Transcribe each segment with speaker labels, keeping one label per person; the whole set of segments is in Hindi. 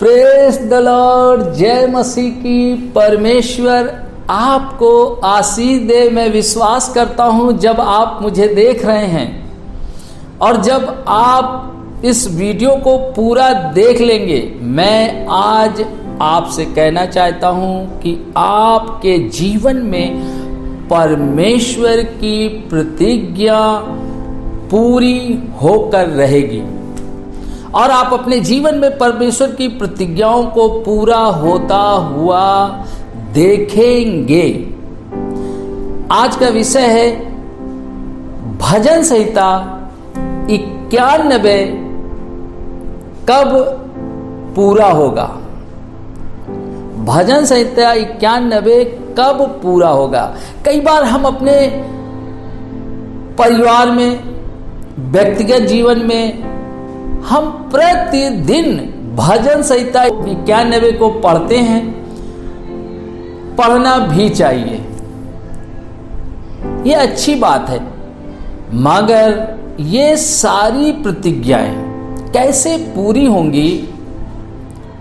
Speaker 1: Praise the Lord. जय मसीह की। परमेश्वर आपको आशीष दे। मैं विश्वास करता हूं जब आप मुझे देख रहे हैं और जब आप इस वीडियो को पूरा देख लेंगे, मैं आज आपसे कहना चाहता हूं कि आपके जीवन में परमेश्वर की प्रतिज्ञा पूरी होकर रहेगी और आप अपने जीवन में परमेश्वर की प्रतिज्ञाओं को पूरा होता हुआ देखेंगे। आज का विषय है भजन संहिता 91 कब पूरा होगा। भजन संहिता 91 कब पूरा होगा। कई बार हम अपने परिवार में, व्यक्तिगत जीवन में हम प्रतिदिन भजन संहिता 91 को पढ़ते हैं। पढ़ना भी चाहिए, ये अच्छी बात है, मगर ये सारी प्रतिज्ञाएं कैसे पूरी होंगी,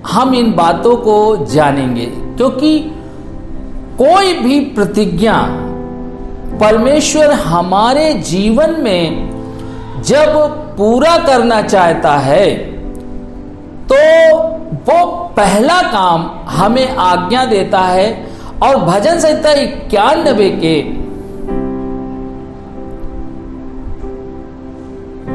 Speaker 1: हम इन बातों को जानेंगे। क्योंकि कोई भी प्रतिज्ञा परमेश्वर हमारे जीवन में जब पूरा करना चाहता है तो वो पहला काम हमें आज्ञा देता है। और भजन संहिता 91 के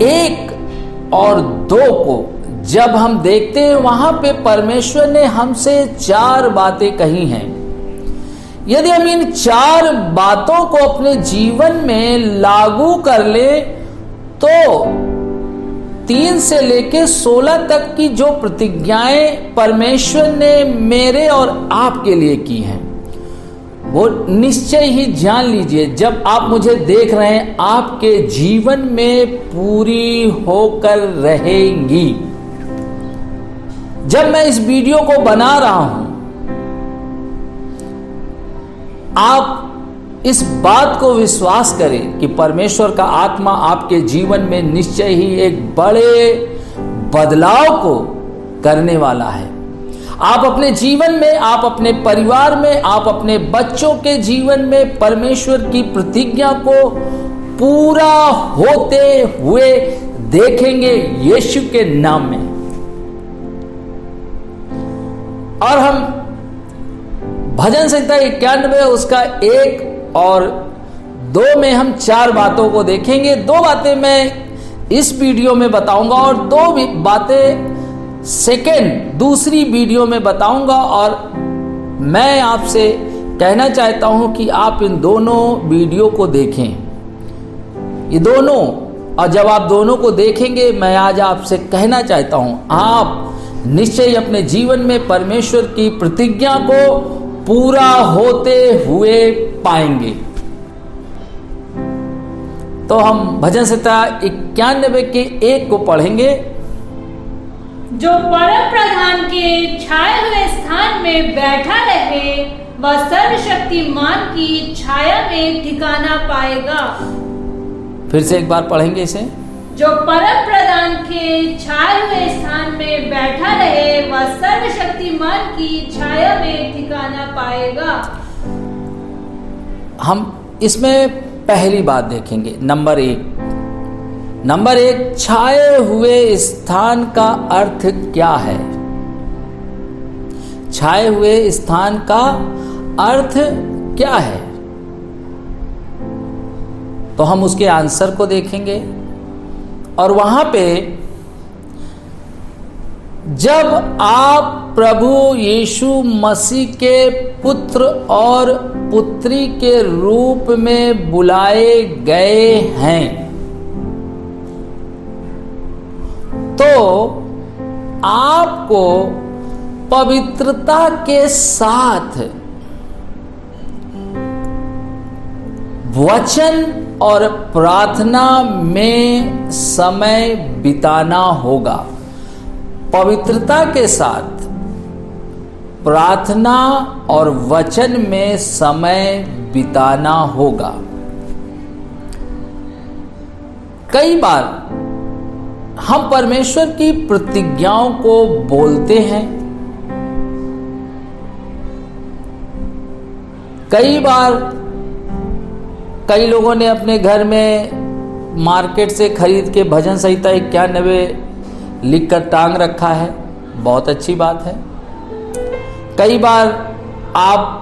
Speaker 1: 1 और 2 को जब हम देखते हैं, वहां पे परमेश्वर ने हमसे 4 बातें कही हैं। यदि हम इन 4 बातों को अपने जीवन में लागू कर ले तो 3 से लेकर 16 तक की जो प्रतिज्ञाएं परमेश्वर ने मेरे और आपके लिए की हैं, वो निश्चय ही जान लीजिए, जब आप मुझे देख रहे हैं, आपके जीवन में पूरी होकर रहेंगी। जब मैं इस वीडियो को बना रहा हूं, आप इस बात को विश्वास करें कि परमेश्वर का आत्मा आपके जीवन में निश्चय ही एक बड़े बदलाव को करने वाला है। आप अपने जीवन में, आप अपने परिवार में, आप अपने बच्चों के जीवन में परमेश्वर की प्रतिज्ञा को पूरा होते हुए देखेंगे यीशु के नाम में। और हम भजन संहिता 91 उसका 1 और 2 में हम 4 बातों को देखेंगे। 2 बातें मैं इस वीडियो में बताऊंगा और 2 बातें दूसरी वीडियो में बताऊंगा। और मैं आपसे कहना चाहता हूं कि आप इन दोनों वीडियो को देखें, ये दोनों। और जब आप दोनों को देखेंगे, मैं आज आपसे कहना चाहता हूं, आप निश्चय अपने जीवन में परमेश्वर की प्रतिज्ञा को पूरा होते हुए पाएंगे। तो हम भजन संहिता 91 के 1 को पढ़ेंगे।
Speaker 2: जो परम प्रधान के छाए हुए स्थान में बैठा रहे, वह सर्वशक्तिमान की छाया में ठिकाना पाएगा।
Speaker 1: फिर से एक बार पढ़ेंगे इसे।
Speaker 2: जो परम प्रधान के छाए हुए स्थान में बैठा रहे, वह सर्वशक्तिमान की छाया में ठिकाना पाएगा।
Speaker 1: हम इसमें पहली बात देखेंगे, नंबर 1, छाए हुए स्थान का अर्थ क्या है। छाए हुए स्थान का अर्थ क्या है, तो हम उसके आंसर को देखेंगे। और वहां पे जब आप प्रभु यीशु मसीह के पुत्र और पुत्री के रूप में बुलाए गए हैं, तो आपको पवित्रता के साथ वचन और प्रार्थना में समय बिताना होगा। पवित्रता के साथ प्रार्थना और वचन में समय बिताना होगा। कई बार हम परमेश्वर की प्रतिज्ञाओं को बोलते हैं, कई बार कई लोगों ने अपने घर में मार्केट से खरीद के भजन संहिता 91 लिखकर टांग रखा है, बहुत अच्छी बात है। कई बार आप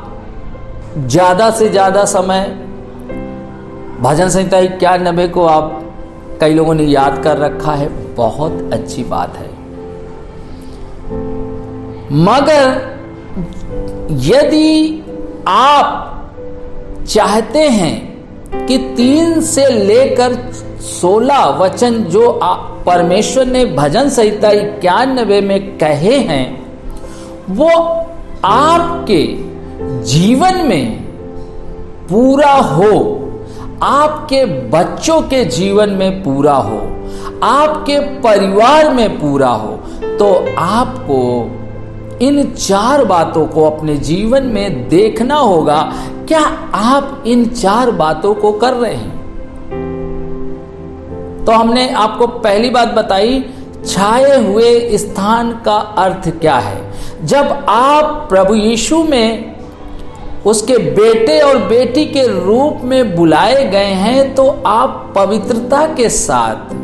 Speaker 1: ज़्यादा से ज़्यादा समय भजन संहिता 91 को आप कई लोगों ने याद कर रखा है, बहुत अच्छी बात है। मगर यदि आप चाहते हैं कि 3 से लेकर 16 वचन जो परमेश्वर ने भजन संहिता 91 में कहे हैं वो आपके जीवन में पूरा हो, आपके बच्चों के जीवन में पूरा हो, आपके परिवार में पूरा हो, तो आपको इन 4 बातों को अपने जीवन में देखना होगा। क्या आप इन 4 बातों को कर रहे हैं? तो हमने आपको पहली बात बताई, छाए हुए स्थान का अर्थ क्या है। जब आप प्रभु यीशु में उसके बेटे और बेटी के रूप में बुलाए गए हैं, तो आप पवित्रता के साथ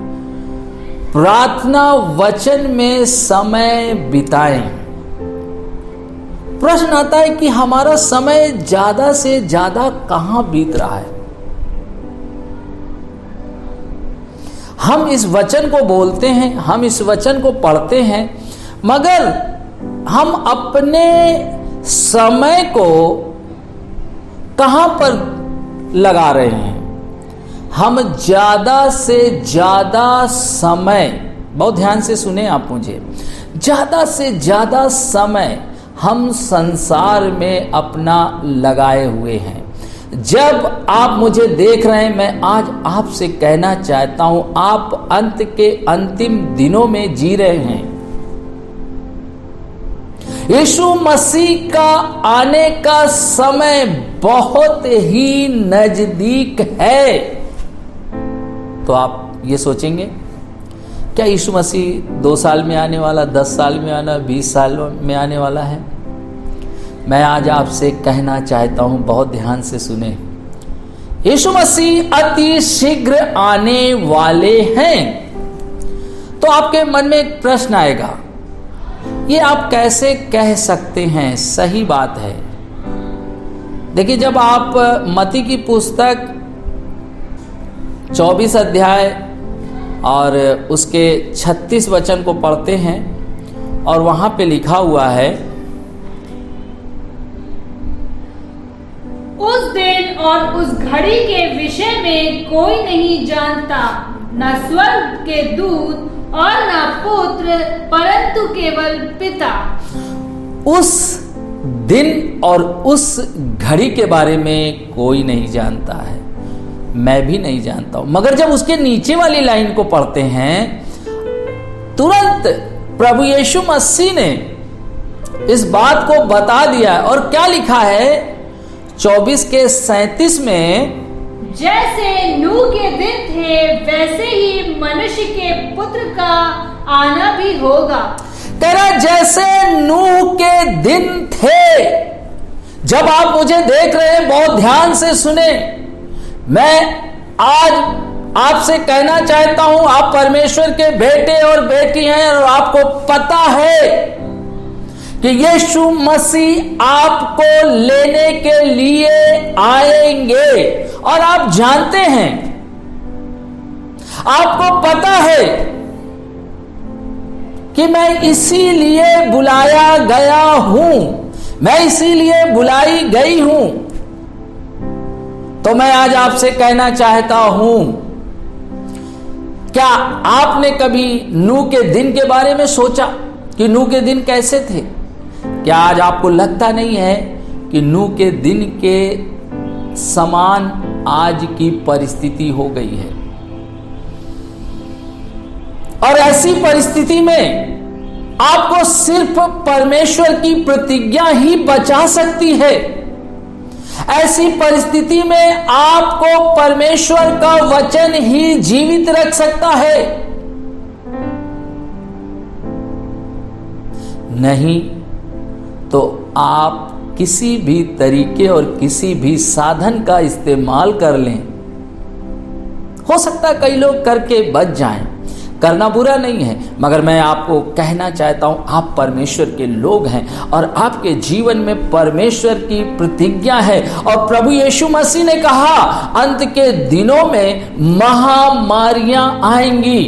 Speaker 1: प्रार्थना वचन में समय बिताएं। प्रश्न आता है कि हमारा समय ज्यादा से ज्यादा कहां बीत रहा है। हम इस वचन को बोलते हैं, हम इस वचन को पढ़ते हैं, मगर हम अपने समय को कहां पर लगा रहे हैं। हम ज्यादा से ज्यादा समय, बहुत ध्यान से सुने आप मुझे, ज्यादा से ज्यादा समय हम संसार में अपना लगाए हुए हैं। जब आप मुझे देख रहे हैं, मैं आज आपसे कहना चाहता हूं, आप अंत के अंतिम दिनों में जी रहे हैं। यीशु मसीह का आने का समय बहुत ही नजदीक है। तो आप ये सोचेंगे, क्या यीशु मसीह 2 साल में आने वाला, 10 साल में आना, 20 साल में आने वाला है? मैं आज आपसे कहना चाहता हूं, बहुत ध्यान से सुने, यीशु मसीह अति शीघ्र आने वाले हैं। तो आपके मन में एक प्रश्न आएगा, ये आप कैसे कह सकते हैं? सही बात है। देखिए, जब आप मत्ती की पुस्तक 24 अध्याय और उसके 36 वचन को पढ़ते हैं और वहां पे लिखा हुआ है,
Speaker 2: उस दिन और उस घड़ी के विषय में कोई नहीं जानता, न स्वर्ग के दूत और न पुत्र, परंतु केवल पिता।
Speaker 1: उस दिन और उस घड़ी के बारे में कोई नहीं जानता है, मैं भी नहीं जानता हूं। मगर जब उसके नीचे वाली लाइन को पढ़ते हैं, तुरंत प्रभु यीशु मसीह ने इस बात को बता दिया। और क्या लिखा है 24 के 37 में,
Speaker 2: जैसे नूह के दिन थे वैसे ही मनुष्य के पुत्र का आना भी होगा।
Speaker 1: कह रहा जैसे नूह के दिन थे। जब आप मुझे देख रहे हैं, बहुत ध्यान से सुने, मैं आज आपसे कहना चाहता हूं, आप परमेश्वर के बेटे और बेटी हैं और आपको पता है कि यीशु मसीह आपको लेने के लिए आएंगे। और आप जानते हैं, आपको पता है कि मैं इसीलिए बुलाया गया हूं, मैं इसीलिए बुलाई गई हूं। तो मैं आज आपसे कहना चाहता हूं, क्या आपने कभी नूह के दिन के बारे में सोचा कि नूह के दिन कैसे थे? क्या आज आपको लगता नहीं है कि नूह के दिन के समान आज की परिस्थिति हो गई है? और ऐसी परिस्थिति में आपको सिर्फ परमेश्वर की प्रतिज्ञा ही बचा सकती है। ऐसी परिस्थिति में आपको परमेश्वर का वचन ही जीवित रख सकता है। नहीं तो आप किसी भी तरीके और किसी भी साधन का इस्तेमाल कर लें, हो सकता है कई लोग करके बच जाएं, करना बुरा नहीं है, मगर मैं आपको कहना चाहता हूं आप परमेश्वर के लोग हैं और आपके जीवन में परमेश्वर की प्रतिज्ञा है। और प्रभु यीशु मसीह ने कहा अंत के दिनों में महामारियां आएंगी,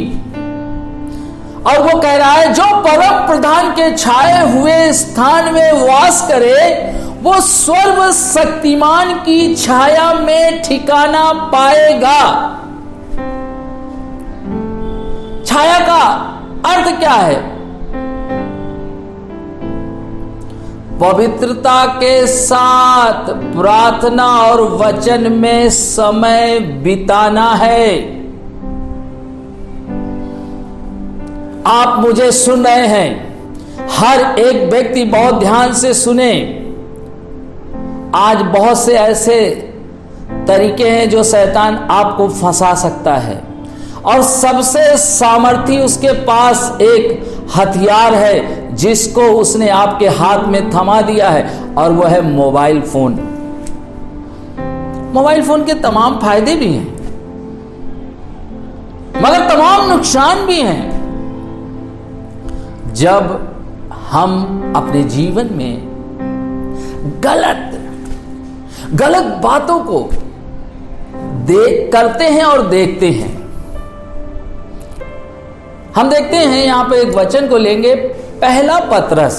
Speaker 1: और वो कह रहा है जो परम प्रधान के छाए हुए स्थान में वास करे वो सर्व शक्तिमान की छाया में ठिकाना पाएगा। छाया का अर्थ क्या है? पवित्रता के साथ प्रार्थना और वचन में समय बिताना है। आप मुझे सुन रहे हैं, हर एक व्यक्ति बहुत ध्यान से सुने। आज बहुत से ऐसे तरीके हैं जो शैतान आपको फंसा सकता है, और सबसे सामर्थी उसके पास एक हथियार है जिसको उसने आपके हाथ में थमा दिया है, और वह है मोबाइल फोन। मोबाइल फोन के तमाम फायदे भी हैं, मगर तमाम नुकसान भी हैं। जब हम अपने जीवन में गलत बातों को करते हैं और देखते हैं, हम देखते हैं यहां पे एक वचन को लेंगे, पहला पतरस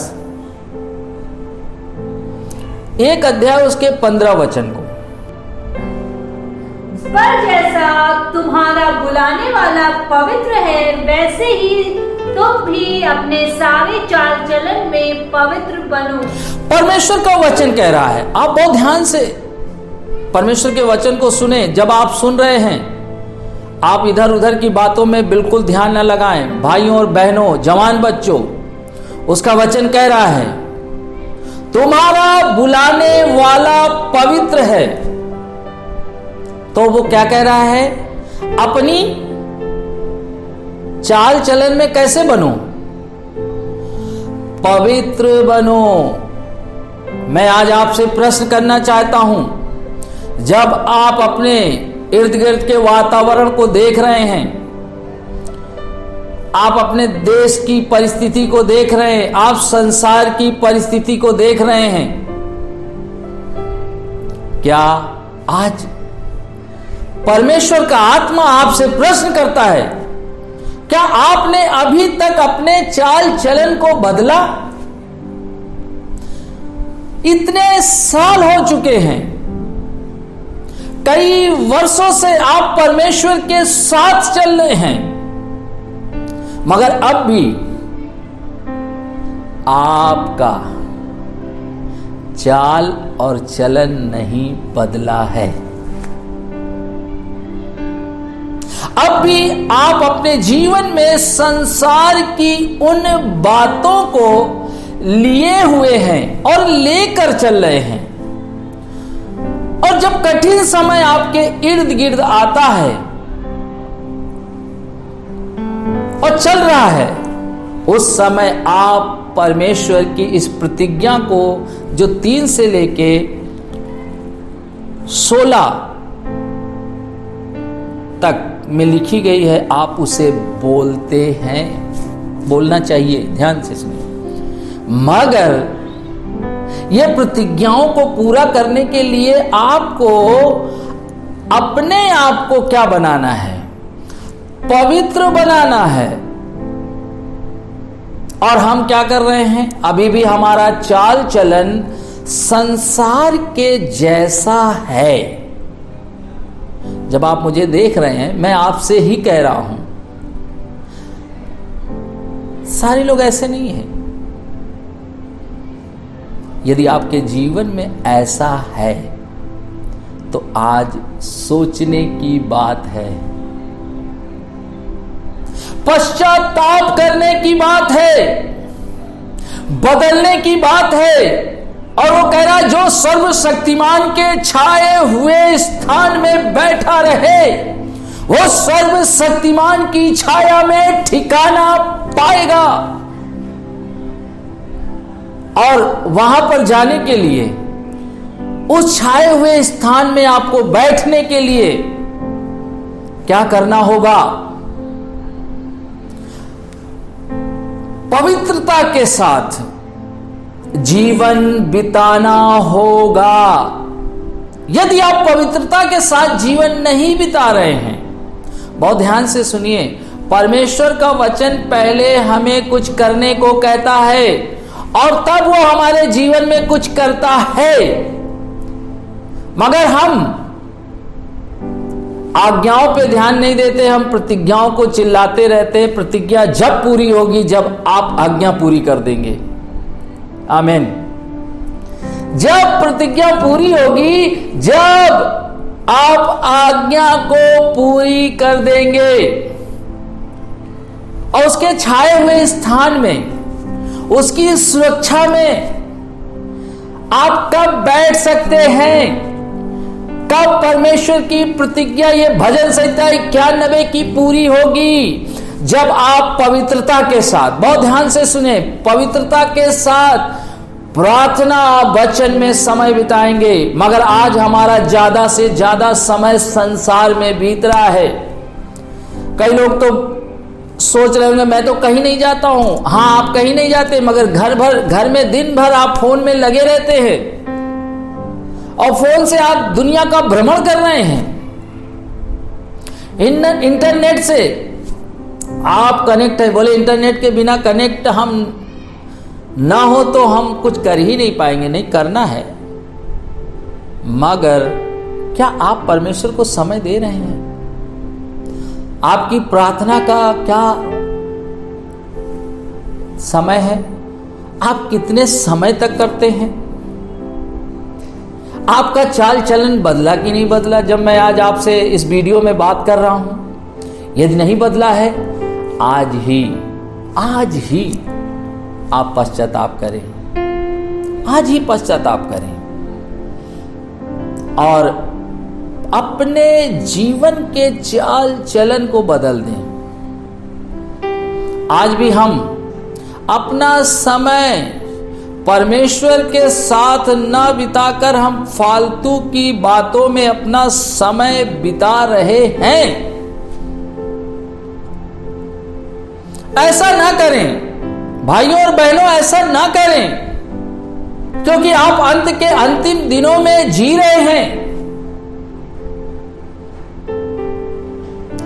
Speaker 1: 1 अध्याय उसके 15 वचन को।
Speaker 2: पर जैसा तुम्हारा बुलाने वाला पवित्र है वैसे ही तुम भी अपने सारे चाल चलन में पवित्र बनो।
Speaker 1: परमेश्वर का वचन कह रहा है, आप बहुत ध्यान से परमेश्वर के वचन को सुने। जब आप सुन रहे हैं, आप इधर उधर की बातों में बिल्कुल ध्यान न लगाएं। भाइयों और बहनों, जवान बच्चों, उसका वचन कह रहा है तुम्हारा बुलाने वाला पवित्र है। तो वो क्या कह रहा है? अपनी चाल चलन में कैसे बनो? पवित्र बनो। मैं आज आपसे प्रश्न करना चाहता हूं, जब आप अपने इर्द गिर्द के वातावरण को देख रहे हैं, आप अपने देश की परिस्थिति को देख रहे हैं, आप संसार की परिस्थिति को देख रहे हैं, क्या आज परमेश्वर का आत्मा आपसे प्रश्न करता है, क्या आपने अभी तक अपने चाल चलन को बदला? इतने साल हो चुके हैं, कई वर्षों से आप परमेश्वर के साथ चल रहे हैं, मगर अब भी आपका चाल और चलन नहीं बदला है। अब भी आप अपने जीवन में संसार की उन बातों को लिए हुए हैं और लेकर चल रहे हैं, और जब कठिन समय आपके इर्द गिर्द आता है और चल रहा है, उस समय आप परमेश्वर की इस प्रतिज्ञा को जो 3 से लेके 16 तक में लिखी गई है, आप उसे बोलते हैं। बोलना चाहिए, ध्यान से सुनिए। मगर ये प्रतिज्ञाओं को पूरा करने के लिए आपको अपने आप को क्या बनाना है? पवित्र बनाना है। और हम क्या कर रहे हैं? अभी भी हमारा चाल चलन संसार के जैसा है। जब आप मुझे देख रहे हैं, मैं आपसे ही कह रहा हूं, सारे लोग ऐसे नहीं हैं। यदि आपके जीवन में ऐसा है तो आज सोचने की बात है, पश्चाताप करने की बात है, बदलने की बात है। और वो कह रहा, जो सर्वशक्तिमान के छाए हुए स्थान में बैठा रहे वो सर्वशक्तिमान की छाया में ठिकाना पाएगा। और वहां पर जाने के लिए, उस छाए हुए स्थान में आपको बैठने के लिए क्या करना होगा? पवित्रता के साथ जीवन बिताना होगा। यदि आप पवित्रता के साथ जीवन नहीं बिता रहे हैं, बहुत ध्यान से सुनिए, परमेश्वर का वचन पहले हमें कुछ करने को कहता है और तब वो हमारे जीवन में कुछ करता है। मगर हम आज्ञाओं पे ध्यान नहीं देते, हम प्रतिज्ञाओं को चिल्लाते रहते हैं। प्रतिज्ञा जब पूरी होगी जब आप आज्ञा पूरी कर देंगे। आमीन। जब प्रतिज्ञा पूरी होगी, जब आप आज्ञा को पूरी कर देंगे। और उसके छाए हुए स्थान में, उसकी सुरक्षा में आप कब बैठ सकते हैं? कब परमेश्वर की प्रतिज्ञा, ये भजन संहिता 91 की पूरी होगी? जब आप पवित्रता के साथ, बहुत ध्यान से सुने, पवित्रता के साथ प्रार्थना वचन में समय बिताएंगे। मगर आज हमारा ज्यादा से ज्यादा समय संसार में बीत रहा है। कई लोग तो सोच रहे होंगे मैं तो कहीं नहीं जाता हूं। हाँ, आप कहीं नहीं जाते, मगर घर में दिन भर आप फोन में लगे रहते हैं और फोन से आप दुनिया का भ्रमण कर रहे हैं। इंटरनेट से आप कनेक्ट है। बोले इंटरनेट के बिना कनेक्ट हम ना हो तो हम कुछ कर ही नहीं पाएंगे। नहीं, करना है। मगर क्या आप परमेश्वर को समय दे रहे हैं? आपकी प्रार्थना का क्या समय है? आप कितने समय तक करते हैं? आपका चाल चलन बदला कि नहीं बदला? जब मैं आज आपसे इस वीडियो में बात कर रहा हूं, यदि नहीं बदला है, आज ही आप पश्चाताप करें। आज ही पश्चाताप करें और अपने जीवन के चाल चलन को बदल दें। आज भी हम अपना समय परमेश्वर के साथ न बिताकर हम फालतू की बातों में अपना समय बिता रहे हैं। ऐसा ना करें भाइयों और बहनों, ऐसा ना करें, क्योंकि आप अंत के अंतिम दिनों में जी रहे हैं।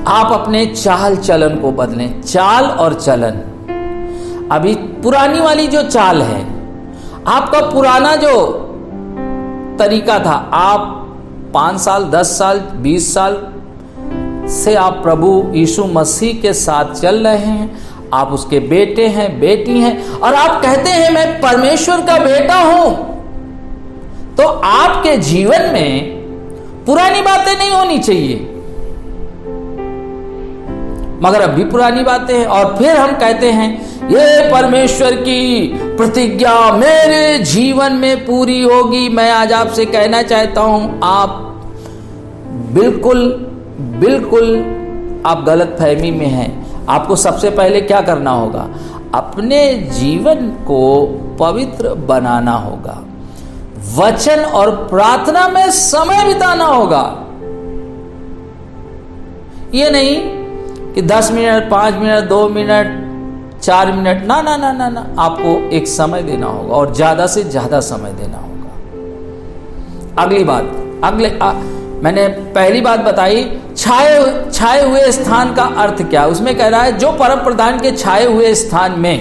Speaker 1: आप अपने चाल चलन को बदलें। चाल और चलन, अभी पुरानी वाली जो चाल है, आपका पुराना जो तरीका था, आप 5 साल 10 साल 20 साल से आप प्रभु यीशु मसीह के साथ चल रहे हैं, आप उसके बेटे हैं, बेटी हैं, और आप कहते हैं मैं परमेश्वर का बेटा हूं, तो आपके जीवन में पुरानी बातें नहीं होनी चाहिए। मगर अब भी पुरानी बातें हैं और फिर हम कहते हैं ये परमेश्वर की प्रतिज्ञा मेरे जीवन में पूरी होगी। मैं आज आपसे कहना चाहता हूं, आप बिल्कुल आप गलत फहमी में हैं। आपको सबसे पहले क्या करना होगा? अपने जीवन को पवित्र बनाना होगा। वचन और प्रार्थना में समय बिताना होगा। ये नहीं कि 10 मिनट 5 मिनट 2 मिनट 4 मिनट, ना, आपको एक समय देना होगा और ज्यादा से ज्यादा समय देना होगा। अगली बात, मैंने पहली बात बताई, छाए हुए स्थान का अर्थ क्या? उसमें कह रहा है जो परम प्रधान के छाए हुए स्थान में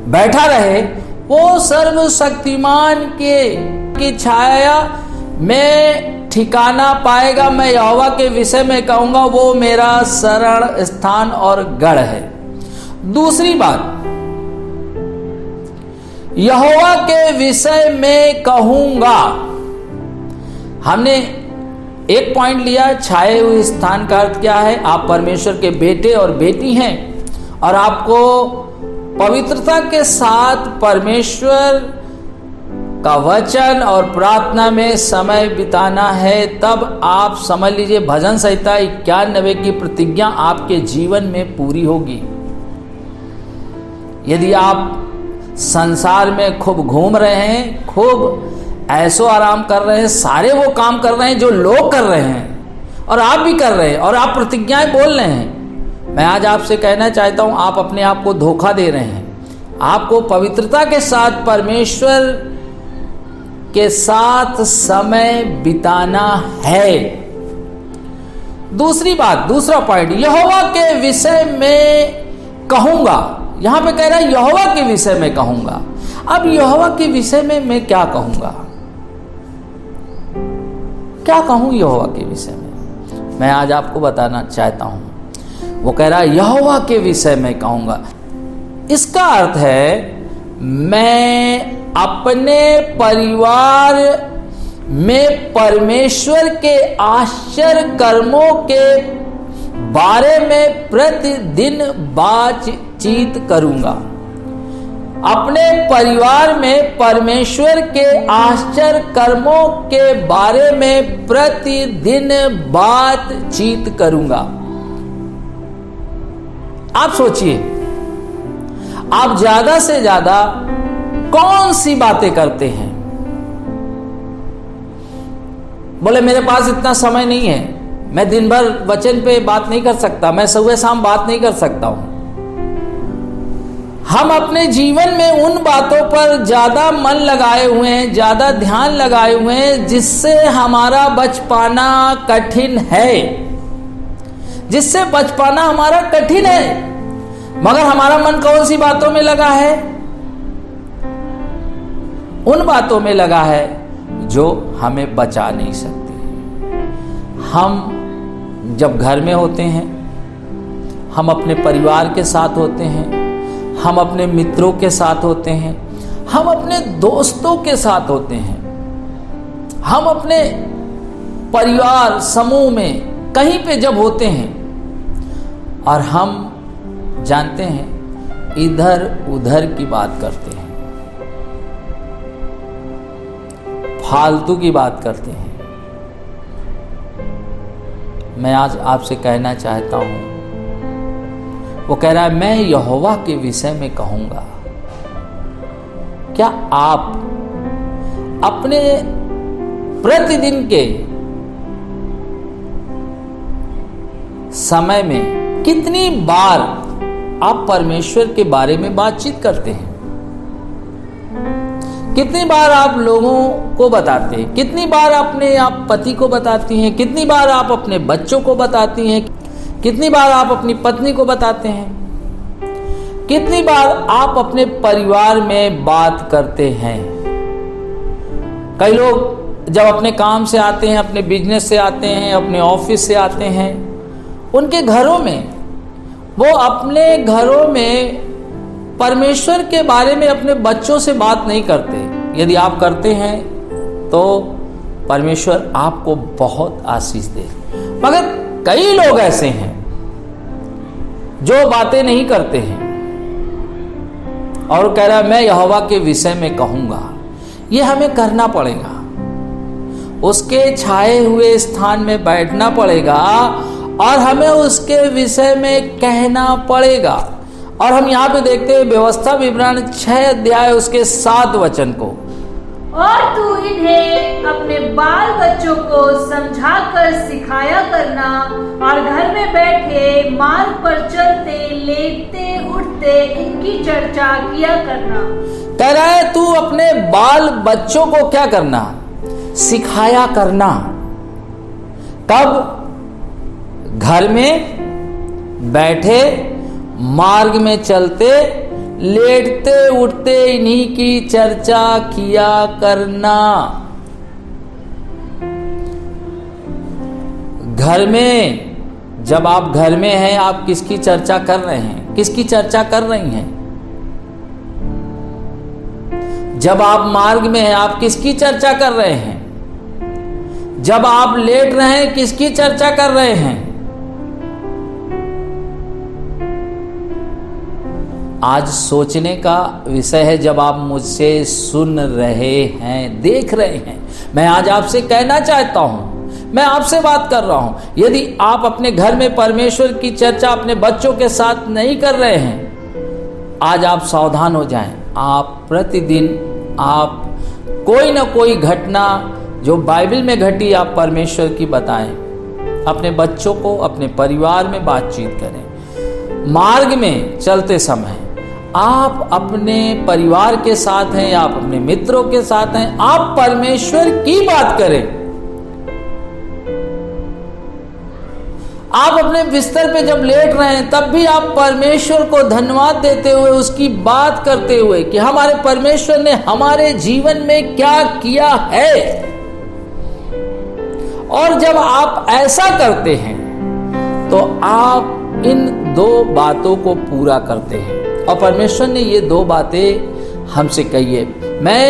Speaker 1: बैठा रहे, वो सर्वशक्तिमान की छाया में ठिकाना पाएगा। मैं यहोवा के विषय में कहूंगा, वो मेरा शरण स्थान और गढ़ है। दूसरी बात, यहोवा के विषय में कहूंगा। हमने एक पॉइंट लिया, छाए हुए स्थान का अर्थ क्या है? आप परमेश्वर के बेटे और बेटी हैं और आपको पवित्रता के साथ परमेश्वर का वचन और प्रार्थना में समय बिताना है। तब आप समझ लीजिए भजन संहिता 91 की प्रतिज्ञा आपके जीवन में पूरी होगी। यदि आप संसार में खूब घूम रहे हैं, खूब ऐसो आराम कर रहे हैं, सारे वो काम कर रहे हैं जो लोग कर रहे हैं और आप भी कर रहे हैं और आप प्रतिज्ञाएं बोल रहे हैं। मैं आज आपसे कहना चाहता हूं, आप अपने आप को धोखा दे रहे हैं। आपको पवित्रता के साथ परमेश्वर के साथ समय बिताना है। दूसरी बात, दूसरा पॉइंट, यहोवा के विषय में कहूंगा। यहां पे कह रहा है यहोवा के विषय में कहूंगा। अब यहोवा के विषय में मैं क्या कहूंगा? क्या कहूं यहोवा के विषय में? मैं आज आपको बताना चाहता हूं। वो कह रहा है यहोवा के विषय में कहूंगा। इसका अर्थ है मैं अपने परिवार में परमेश्वर के आश्चर्य कर्मों के बारे में प्रतिदिन बातचीत करूंगा। अपने परिवार में परमेश्वर के आश्चर्य कर्मों के बारे में प्रतिदिन बातचीत करूंगा। आप सोचिए, आप ज्यादा से ज्यादा कौन सी बातें करते हैं? बोले मेरे पास इतना समय नहीं है, मैं दिन भर वचन पे बात नहीं कर सकता, मैं सुबह शाम बात नहीं कर सकता हूं। हम अपने जीवन में उन बातों पर ज्यादा मन लगाए हुए हैं, ज्यादा ध्यान लगाए हुए हैं जिससे हमारा बच पाना कठिन है, जिससे बच पाना हमारा कठिन है। मगर हमारा मन कौन सी बातों में लगा है? उन बातों में लगा है जो हमें बचा नहीं सकती। हम जब घर में होते हैं, हम अपने परिवार के साथ होते हैं, हम अपने मित्रों के साथ होते हैं, हम अपने दोस्तों के साथ होते हैं, हम अपने परिवार समूह में कहीं पे जब होते हैं और हम जानते हैं इधर उधर की बात करते हैं, फालतू की बात करते हैं। मैं आज आपसे कहना चाहता हूं, वो कह रहा है मैं यहोवा के विषय में कहूंगा। क्या आप अपने प्रतिदिन के समय में कितनी बार आप परमेश्वर के बारे में बातचीत करते हैं? कितनी बार आप लोगों को बताते हैं? कितनी बार अपने आप पति को बताती हैं? कितनी बार आप अपने बच्चों को बताती हैं? कितनी बार आप अपनी पत्नी को बताते हैं? कितनी बार आप अपने परिवार में बात करते हैं? कई लोग जब अपने काम से आते हैं, अपने बिजनेस से आते हैं, अपने ऑफिस से आते हैं, उनके घरों में वो अपने घरों में परमेश्वर के बारे में अपने बच्चों से बात नहीं करते। यदि आप करते हैं तो परमेश्वर आपको बहुत आशीष दे। मगर कई लोग ऐसे हैं जो बातें नहीं करते हैं और कह रहा है मैं यहोवा के विषय में कहूंगा। ये हमें करना पड़ेगा, उसके छाए हुए स्थान में बैठना पड़ेगा और हमें उसके विषय में कहना पड़ेगा। और हम यहाँ पे देखते हैं व्यवस्था विवरण 6 अध्याय उसके 7 वचन को,
Speaker 2: और तू इन्हें अपने बाल बच्चों को समझा कर सिखाया करना और घर में बैठे मार्ग पर चलते लेटते उठते इनकी चर्चा किया करना।
Speaker 1: कह रहा है तू अपने बाल बच्चों को क्या करना? सिखाया करना। कब? घर में बैठे, मार्ग में चलते, लेटते उठते इन्हीं की चर्चा किया करना। घर में, जब आप घर में हैं, आप किसकी चर्चा कर रहे हैं? किसकी चर्चा कर रही हैं? जब आप मार्ग में हैं, आप किसकी चर्चा कर रहे हैं? जब आप लेट रहे हैं, किसकी चर्चा कर रहे हैं? आज सोचने का विषय है। जब आप मुझसे सुन रहे हैं, देख रहे हैं, मैं आज आपसे कहना चाहता हूं, मैं आपसे बात कर रहा हूं, यदि आप अपने घर में परमेश्वर की चर्चा अपने बच्चों के साथ नहीं कर रहे हैं, आज आप सावधान हो जाएं। आप प्रतिदिन आप कोई ना कोई घटना जो बाइबल में घटी आप परमेश्वर की बताएं। अपने बच्चों को, अपने परिवार में बातचीत करें। मार्ग में चलते समय आप अपने परिवार के साथ हैं या आप अपने मित्रों के साथ हैं, आप परमेश्वर की बात करें। आप अपने बिस्तर पे जब लेट रहे हैं तब भी आप परमेश्वर को धन्यवाद देते हुए, उसकी बात करते हुए कि हमारे परमेश्वर ने हमारे जीवन में क्या किया है। और जब आप ऐसा करते हैं तो आप इन 2 बातों को पूरा करते हैं। और परमेश्वर ने ये 2 बातें हमसे कही है। मैं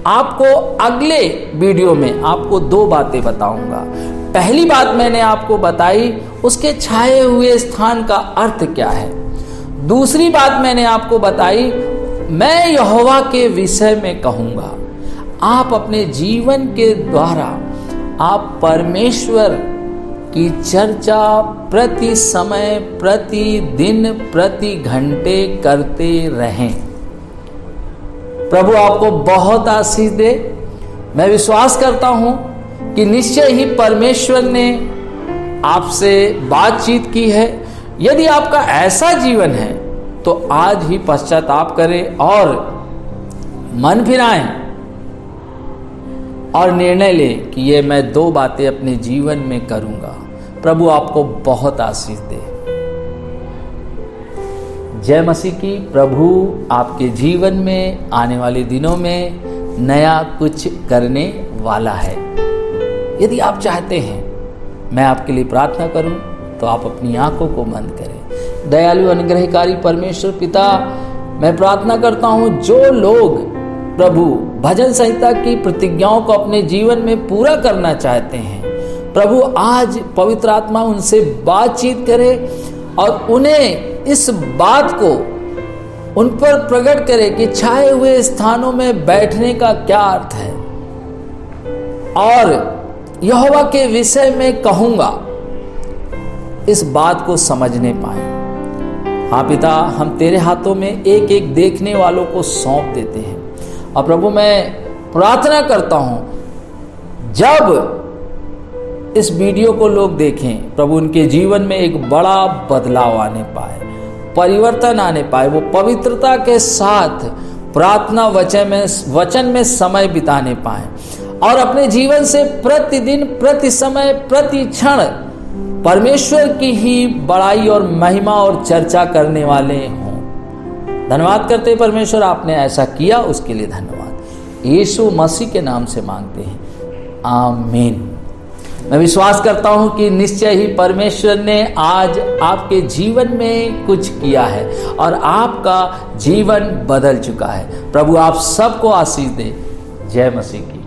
Speaker 1: आपको अगले वीडियो में आपको 2 बातें बताऊंगा। पहली बात मैंने आपको बताई, उसके छाए हुए स्थान का अर्थ क्या है। दूसरी बात मैंने आपको बताई, मैं यहोवा के विषय में कहूंगा। आप अपने जीवन के द्वारा आप परमेश्वर की चर्चा प्रति समय, प्रति दिन, प्रति घंटे करते रहें। प्रभु आपको बहुत आशीष दे। मैं विश्वास करता हूं कि निश्चय ही परमेश्वर ने आपसे बातचीत की है। यदि आपका ऐसा जीवन है तो आज ही पश्चाताप करें और मन फिराएं और निर्णय लें कि ये मैं 2 बातें अपने जीवन में करूंगा। प्रभु आपको बहुत आशीष दे। जय मसीह की। प्रभु आपके जीवन में आने वाले दिनों में नया कुछ करने वाला है। यदि आप चाहते हैं मैं आपके लिए प्रार्थना करूं तो आप अपनी आंखों को बंद करें। दयालु अनुग्रहकारी परमेश्वर पिता, मैं प्रार्थना करता हूं जो लोग प्रभु भजन संहिता की प्रतिज्ञाओं को अपने जीवन में पूरा करना चाहते हैं, प्रभु आज पवित्र आत्मा उनसे बातचीत करे और उन्हें इस बात को उन पर प्रकट करे कि छाए हुए स्थानों में बैठने का क्या अर्थ है और यहोवा के विषय में कहूंगा, इस बात को समझने पाए। हाँ पिता, हम तेरे हाथों में एक एक देखने वालों को सौंप देते हैं। और प्रभु मैं प्रार्थना करता हूं जब इस वीडियो को लोग देखें, प्रभु उनके जीवन में एक बड़ा बदलाव आने पाए, परिवर्तन आने पाए, वो पवित्रता के साथ प्रार्थना वचन में समय बिताने पाए और अपने जीवन से प्रतिदिन, प्रति समय, प्रति क्षण परमेश्वर की ही बड़ाई और महिमा और चर्चा करने वाले हों। धन्यवाद करते परमेश्वर, आपने ऐसा किया, उसके लिए धन्यवाद। यीशु मसीह के नाम से मांगते हैं, आमीन। मैं विश्वास करता हूं कि निश्चय ही परमेश्वर ने आज आपके जीवन में कुछ किया है और आपका जीवन बदल चुका है। प्रभु आप सबको आशीष दे। जय मसीह की।